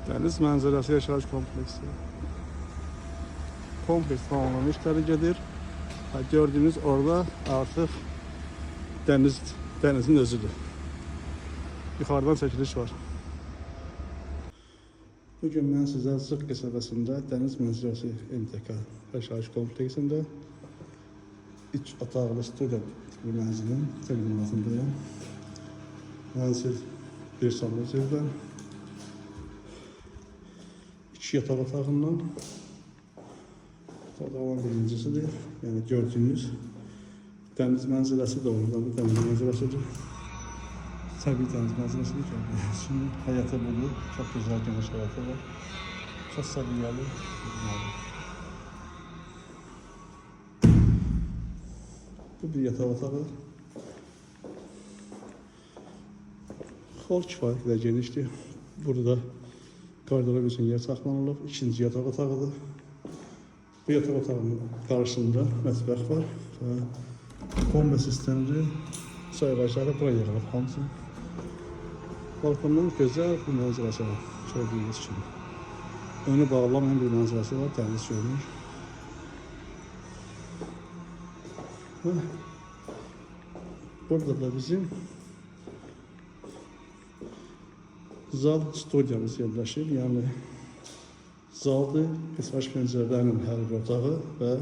Dəniz mənzərəsi yaşayış kompleksi. Kompleks tamamlanan işləri gedir. Gördüğünüz orada artıq denizin özüdür. Yuxarıdan çəkiliş var. Bugün mən sizə Zıq qəsəbəsində Dəniz Mənzərəsi MTK yaşayış kompleksində 3 otaqlı studiya tipli mənzilin təqdimatındayım. Mənzil bir sonlu zirvə, 2 yataq otağından otağın birincisidir. Yəni gördüyünüz dəniz mənzərəsi doğrudan da dəniz mənzərəsidir. Təbii dəniz mənzərəsidir. Şimdi həyatı budur. Çox gözəl geniş həyatı var. Çox səviyyəli. Bu bir yataq otağı. Hol kifayət qədər genişdir. Burada qardarob üçün yer saxlanılıb. İkinci yataq otağıdır. Bu yataq otağının qarşısında mətbəx var və kombi sistemli sayğacları buraya yığılıb hamısı. Balkondan gözəl bir mənzərəsi var. Gördüyünüz kimi. Önü bağlamayan bir mənzərəsi var. Dəniz görünür. Burada da bizim zal studiyamız yerləşir. Yəni zaldır, qısqaç pəncərələrlə hər bir otağı və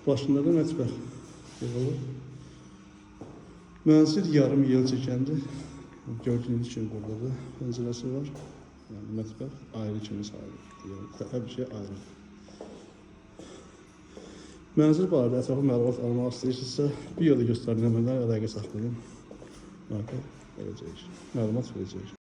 başında da mətbəx yığılır. Mənzil yarım yıl çəkəndir. Gördüğünüz kimi burada da pəncərəsi var. Yəni mətbəx ayrı kimi sayılır. Hər bir şey ayrı. Mənzil barədə ətraflı məlumat almaq istəyirsinizsə, bir yolu göstərilən mənə əlaqə saxlayın. Məlumat verəcəyik.